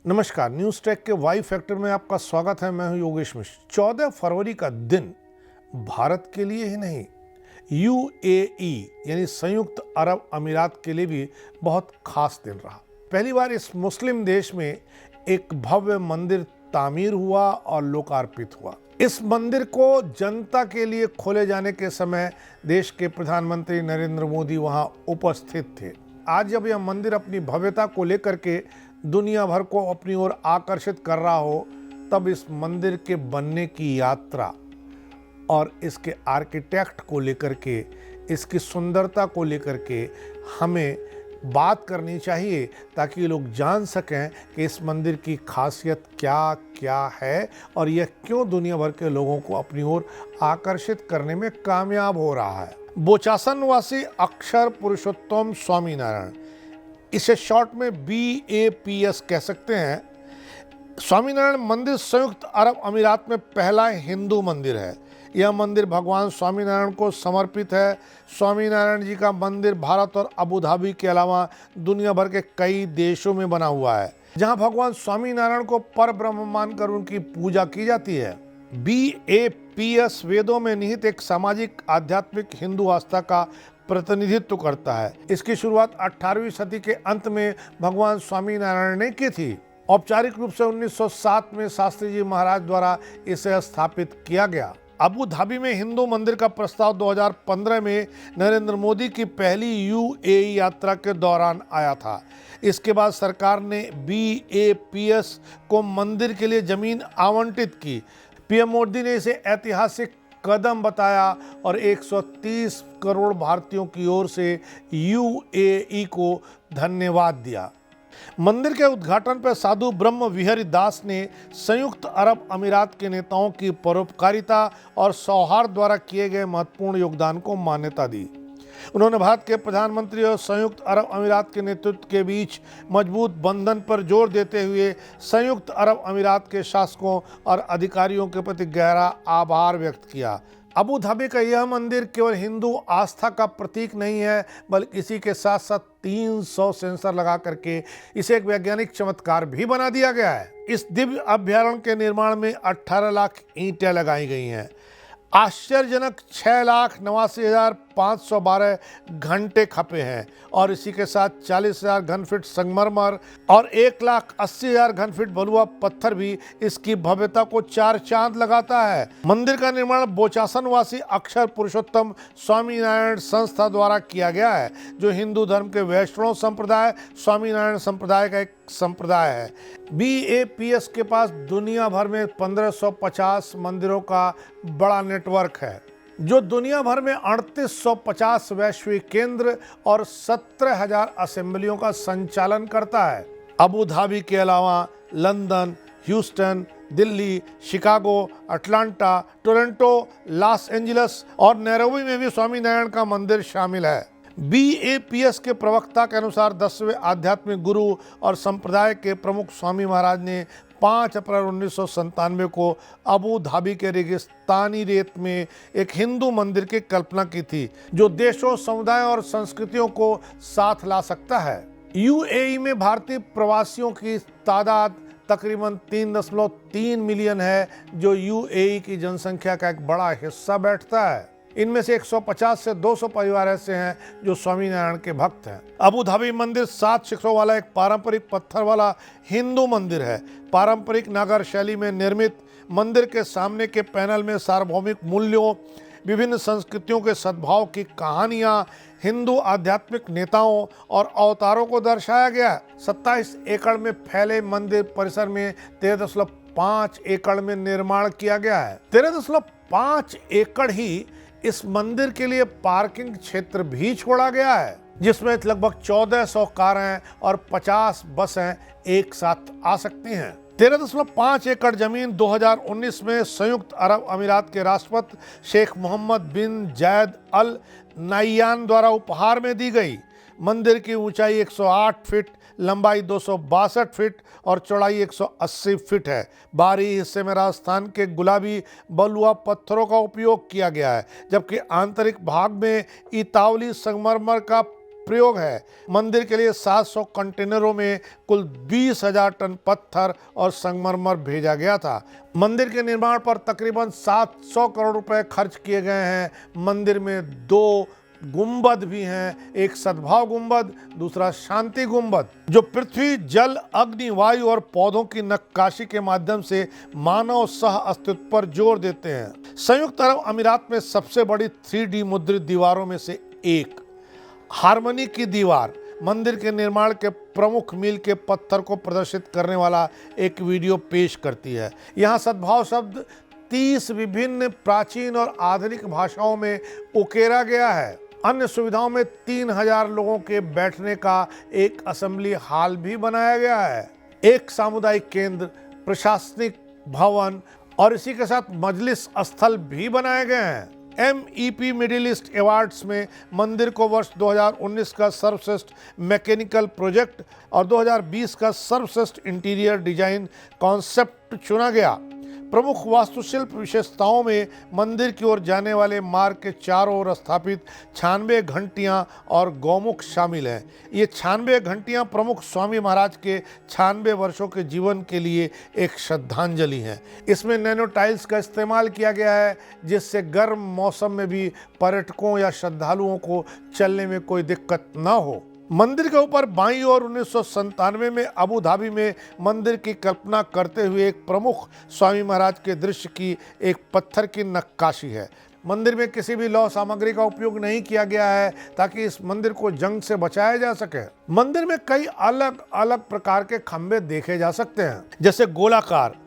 नमस्कार, news take के Y factor में आपका स्वागत है। मैं हूं योगेश मिश्र। 14 फरवरी का दिन भारत के लिए ही नहीं, यूएई यानी संयुक्त अरब अमीरात के लिए भी बहुत खास दिन रहा। पहली बार इस मुस्लिम देश में एक भव्य मंदिर तामीर हुआ और लोकार्पित हुआ। इस मंदिर को जनता के लिए खोले जाने के समय देश के प्रधानमंत्री नरेंद्र मोदी वहां उपस्थित थे। आज जब यह मंदिर अपनी भव्यता को लेकर के दुनिया भर को अपनी ओर आकर्षित कर रहा हो, तब इस मंदिर के बनने की यात्रा और इसके आर्किटेक्ट को लेकर के, इसकी सुंदरता को लेकर के हमें बात करनी चाहिए, ताकि लोग जान सकें कि इस मंदिर की खासियत क्या क्या है और यह क्यों दुनिया भर के लोगों को अपनी ओर आकर्षित करने में कामयाब हो रहा है। बोचासन वासी अक्षर पुरुषोत्तम स्वामीनारायण, इसे शॉर्ट में BAPS कह सकते हैं। स्वामीनारायण मंदिर संयुक्त अरब अमीरात में पहला हिंदू मंदिर है। यह मंदिर भगवान स्वामीनारायण को समर्पित है। स्वामीनारायण जी का मंदिर भारत और अबू धाबी के अलावा दुनिया भर के कई देशों में बना हुआ है, जहां भगवान स्वामीनारायण को परब्रह्म मानकर उनकी पूजा की जाती है। BAPS वेदों में निहित एक सामाजिक आध्यात्मिक हिंदू आस्था का प्रतिनिधित्व करता है। इसकी शुरुआत 18वीं सदी के अंत में भगवान स्वामीनारायण ने की थी। औपचारिक रूप से 1907 में शास्त्री जी महाराज द्वारा इसे स्थापित किया गया। अबू धाबी में हिंदू मंदिर का प्रस्ताव 2015 में नरेंद्र मोदी की पहली यूएई यात्रा के दौरान आया था। इसके बाद सरकार ने BAPS को मंदिर के लिए जमीन आवंटित की। पीएम मोदी ने इसे ऐतिहासिक कदम बताया और 130 करोड़ भारतीयों की ओर से यूएई को धन्यवाद दिया। मंदिर के उद्घाटन पर साधु ब्रह्म विहरी दास ने संयुक्त अरब अमीरात के नेताओं की परोपकारिता और सौहार्द द्वारा किए गए महत्वपूर्ण योगदान को मान्यता दी। उन्होंने भारत के प्रधानमंत्री और संयुक्त अरब अमीरात के नेतृत्व के बीच मजबूत बंधन पर जोर देते हुए संयुक्त अरब अमीरात के शासकों और अधिकारियों के प्रति गहरा आभार व्यक्त किया। अबू धाबी का यह मंदिर केवल हिंदू आस्था का प्रतीक नहीं है, बल्कि इसी के साथ साथ 300 सेंसर लगा करके इसे एक वैज्ञानिक चमत्कार भी बना दिया गया है। इस दिव्य अभ्यारण्य के निर्माण में 18 लाख ईंटें लगाई गई हैं। आश्चर्यजनक 6,89,512 घंटे खपे हैं और इसी के साथ 40,000 घन फीट संगमरमर और 1,80,000 घन फीट बलुआ पत्थर भी इसकी भव्यता को चार चांद लगाता है। मंदिर का निर्माण बोचासन वासी अक्षर पुरुषोत्तम स्वामीनारायण संस्था द्वारा किया गया है, जो हिंदू धर्म के वैष्णव संप्रदाय स्वामीनारायण संप्रदाय का एक संप्रदाय है। BAPS के पास दुनिया भर में 1550 मंदिरों का बड़ा नेटवर्क है, जो दुनिया भर में 3850 वैश्विक केंद्र और 17,000 असेंबलियों का संचालन करता है। अबू धाबी के अलावा London, Houston, Delhi, Chicago, Atlanta, Toronto, Los Angeles और नैरोबी में भी स्वामीनारायण का मंदिर शामिल है। BAPS के प्रवक्ता के अनुसार 10वें आध्यात्मिक गुरु और संप्रदाय के प्रमुख स्वामी महाराज ने 5 अप्रैल 1997 को अबू धाबी के रेगिस्तानी रेत में एक हिंदू मंदिर की कल्पना की थी, जो देशों, समुदाय और संस्कृतियों को साथ ला सकता है। यूएई में भारतीय प्रवासियों की तादाद तकरीबन 3.3 मिलियन है, जो यूएई की जनसंख्या का एक बड़ा हिस्सा बैठता है। इनमें से 150 से 200 परिवार ऐसे हैं जो स्वामीनारायण के भक्त हैं। अबू धाबी मंदिर 7 शिखरों वाला एक पारंपरिक पत्थर वाला हिंदू मंदिर है। पारंपरिक नागर शैली में निर्मित मंदिर के सामने के पैनल में सार्वभौमिक मूल्यों, विभिन्न संस्कृतियों के सद्भाव की कहानियां, हिंदू आध्यात्मिक नेताओं और अवतारों को दर्शाया गया है। 27 एकड़ में फैले मंदिर परिसर में 13.5 एकड़ में निर्माण किया गया है। 13.5 एकड़ ही इस मंदिर के लिए पार्किंग क्षेत्र भी छोड़ा गया है, जिसमें लगभग 1400 कारें और 50 बसें एक साथ आ सकती हैं। 13.5 एकड़ जमीन 2019 में संयुक्त अरब अमीरात के राष्ट्रपति शेख मोहम्मद बिन जायद अल नाह्यान द्वारा उपहार में दी गई। मंदिर की ऊंचाई 108 फीट, लंबाई 262 फीट और चौड़ाई 180 फीट है। बाहरी हिस्से में राजस्थान के गुलाबी बलुआ पत्थरों का उपयोग किया गया है, जबकि आंतरिक भाग में इतावली संगमरमर का प्रयोग है। मंदिर के लिए 700 कंटेनरों में कुल 20,000 टन पत्थर और संगमरमर भेजा गया था। मंदिर के निर्माण पर तकरीबन 700 करोड़ रुपए खर्च किए गए हैं। मंदिर में 2 गुंबद भी हैं, एक सद्भाव गुंबद, दूसरा शांति गुंबद, जो पृथ्वी, जल, अग्नि, वायु और पौधों की नक्काशी के माध्यम से मानव सह अस्तित्व पर जोर देते हैं। संयुक्त अरब अमीरात में सबसे बड़ी 3D मुद्रित दीवारों में से एक हार्मनी की दीवार मंदिर के निर्माण के प्रमुख मील के पत्थर को प्रदर्शित करने वाला एक वीडियो पेश करती है। यहाँ सद्भाव शब्द 30 विभिन्न प्राचीन और आधुनिक भाषाओं में उकेरा गया है। अन्य सुविधाओं में 3000 लोगों के बैठने का एक असेंबली हॉल भी बनाया गया है, एक सामुदायिक केंद्र, प्रशासनिक भवन और इसी के साथ मजलिस स्थल भी बनाए गए हैं। MEP मिडिल ईस्ट अवार्ड्स में मंदिर को वर्ष 2019 का सर्वश्रेष्ठ मैकेनिकल प्रोजेक्ट और 2020 का सर्वश्रेष्ठ इंटीरियर डिजाइन कॉन्सेप्ट चुना गया। प्रमुख वास्तुशिल्प विशेषताओं में मंदिर की ओर जाने वाले मार्ग के चारों ओर स्थापित 96 घंटियां और गौमुख शामिल हैं। ये 96 घंटियां प्रमुख स्वामी महाराज के 96 वर्षों के जीवन के लिए एक श्रद्धांजलि हैं। इसमें नैनो टाइल्स का इस्तेमाल किया गया है, जिससे गर्म मौसम में भी पर्यटकों या श्रद्धालुओं को चलने में कोई दिक्कत न हो। मंदिर के ऊपर बाईं ओर 1997 में अबू धाबी में मंदिर की कल्पना करते हुए एक प्रमुख स्वामी महाराज के दृश्य की एक पत्थर की नक्काशी है। मंदिर में किसी भी लौह सामग्री का उपयोग नहीं किया गया है ताकि इस मंदिर को जंग से बचाया जा सके। मंदिर में कई अलग अलग प्रकार के खंभे देखे जा सकते हैं, जैसे गोलाकार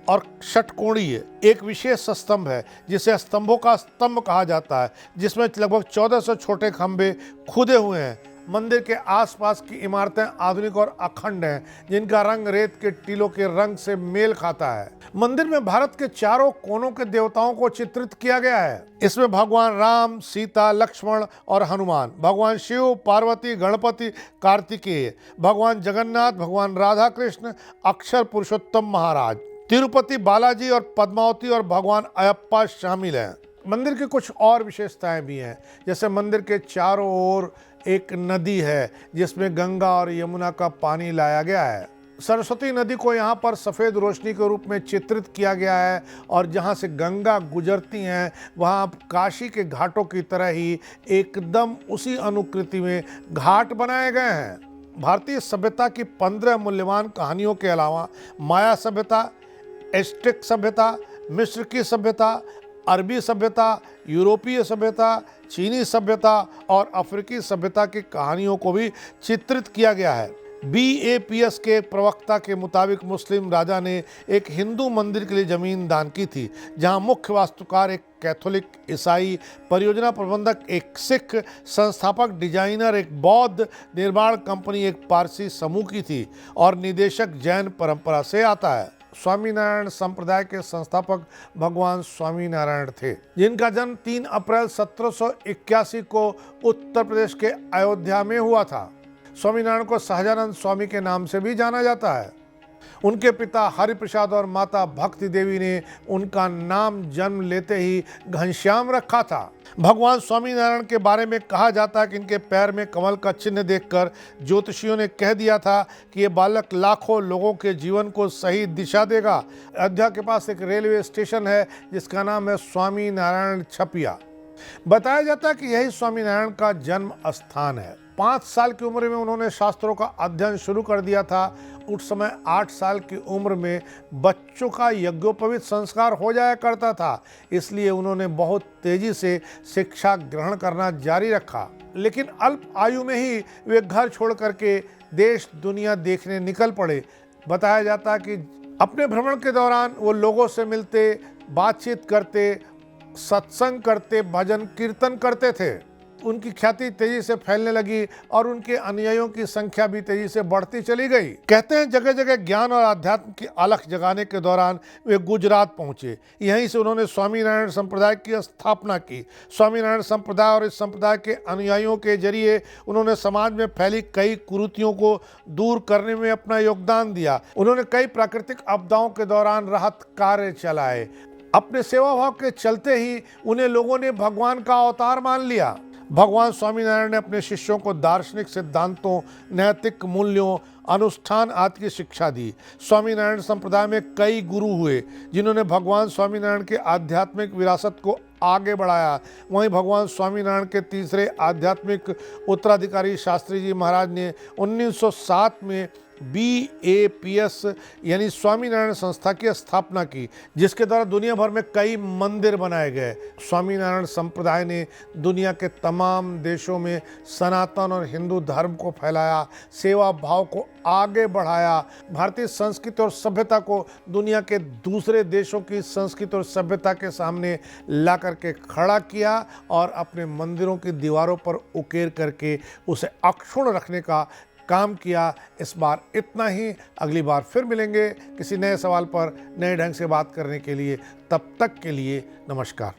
और षटकोणीय एक विशेष स्तंभ है जिसे स्तंभों का स्तंभ कहा जाता है, जिसमें लगभग 1400 छोटे खंभे खुदे हुए हैं। मंदिर के आसपास की इमारतें आधुनिक और अखंड हैं, जिनका रंग रेत के टीलों के रंग से मेल खाता है। मंदिर में भारत के चारों कोनों के देवताओं को चित्रित किया गया है। इसमें भगवान राम, सीता, लक्ष्मण और हनुमान, भगवान शिव, पार्वती, गणपति, कार्तिकेय, भगवान जगन्नाथ, भगवान राधा कृष्ण, अक्षर पुरुषोत्तम महाराज, तिरुपति बालाजी और पद्मावती और भगवान अयप्पा शामिल हैं। मंदिर की कुछ और विशेषताएं भी हैं, जैसे मंदिर के चारों ओर एक नदी है जिसमें गंगा और यमुना का पानी लाया गया है। सरस्वती नदी को यहाँ पर सफ़ेद रोशनी के रूप में चित्रित किया गया है और जहाँ से गंगा गुजरती हैं वहाँ काशी के घाटों की तरह ही एकदम उसी अनुकृति में घाट बनाए गए हैं। भारतीय सभ्यता की 15 मूल्यवान कहानियों के अलावा माया सभ्यता, एज़टेक सभ्यता, मिस्र की सभ्यता, अरबी सभ्यता, यूरोपीय सभ्यता, चीनी सभ्यता और अफ्रीकी सभ्यता की कहानियों को भी चित्रित किया गया है। BAPS के प्रवक्ता के मुताबिक मुस्लिम राजा ने एक हिंदू मंदिर के लिए जमीन दान की थी, जहां मुख्य वास्तुकार एक कैथोलिक, ईसाई, परियोजना प्रबंधक एक सिख, संस्थापक डिजाइनर एक बौद्ध, निर्माण कंपनी एक पारसी समूह की थी और निदेशक जैन परंपरा से आता है। स्वामीनारायण संप्रदाय के संस्थापक भगवान स्वामीनारायण थे, जिनका जन्म 3 अप्रैल 1781 को उत्तर प्रदेश के अयोध्या में हुआ था। स्वामीनारायण को सहजानंद स्वामी के नाम से भी जाना जाता है। उनके पिता हरिप्रसाद और माता भक्ति देवी ने उनका नाम जन्म लेते ही घनश्याम रखा था। भगवान स्वामीनारायण के बारे में कहा जाता है कि इनके पैर में कमल का चिन्ह देखकर ज्योतिषियों ने कह दिया था कि ये बालक लाखों लोगों के जीवन को सही दिशा देगा। अयोध्या के पास एक रेलवे स्टेशन है जिसका नाम है स्वामीनारायण छपिया। बताया जाता है कि यही स्वामीनारायण का जन्म स्थान है। 5 साल की उम्र में उन्होंने शास्त्रों का अध्ययन शुरू कर दिया था। उस समय 8 साल की उम्र में बच्चों का यज्ञोपवीत संस्कार हो जाया करता था, इसलिए उन्होंने बहुत तेजी से शिक्षा ग्रहण करना जारी रखा। लेकिन अल्प आयु में ही वे घर छोड़ करके देश दुनिया देखने निकल पड़े। बताया जाता है कि अपने भ्रमण के दौरान वो लोगों से मिलते, बातचीत करते, सत्संग करते, भजन कीर्तन करते थे। उनकी ख्याति तेजी से फैलने लगी और उनके अनुयायियों की संख्या भी तेजी से बढ़ती चली गई। कहते हैं जगह जगह ज्ञान और अध्यात्म की अलख जगाने के दौरान वे गुजरात पहुंचे। यहीं से उन्होंने स्वामीनारायण संप्रदाय की स्थापना की। स्वामीनारायण संप्रदाय और इस संप्रदाय के अनुयायियों के जरिए उन्होंने समाज में फैली कई कुरीतियों को दूर करने में अपना योगदान दिया। उन्होंने कई प्राकृतिक आपदाओं के दौरान राहत कार्य चलाए। अपने सेवा भाव के चलते ही उन्हें लोगों ने भगवान का अवतार मान लिया। भगवान स्वामीनारायण ने अपने शिष्यों को दार्शनिक सिद्धांतों, नैतिक मूल्यों, अनुष्ठान आदि की शिक्षा दी। स्वामीनारायण संप्रदाय में कई गुरु हुए जिन्होंने भगवान स्वामीनारायण के आध्यात्मिक विरासत को आगे बढ़ाया। वहीं भगवान स्वामीनारायण के तीसरे आध्यात्मिक उत्तराधिकारी शास्त्री जी महाराज ने 1907 में BAPS यानी स्वामीनारायण संस्था की स्थापना की, जिसके द्वारा दुनिया भर में कई मंदिर बनाए गए। स्वामीनारायण संप्रदाय ने दुनिया के तमाम देशों में सनातन और हिंदू धर्म को फैलाया, सेवा भाव को आगे बढ़ाया, भारतीय संस्कृति और सभ्यता को दुनिया के दूसरे देशों की संस्कृति और सभ्यता के सामने ला करके खड़ा किया और अपने मंदिरों की दीवारों पर उकेर करके उसे अक्षुण्ण रखने का काम किया। इस बार इतना ही। अगली बार फिर मिलेंगे किसी नए सवाल पर नए ढंग से बात करने के लिए। तब तक के लिए नमस्कार।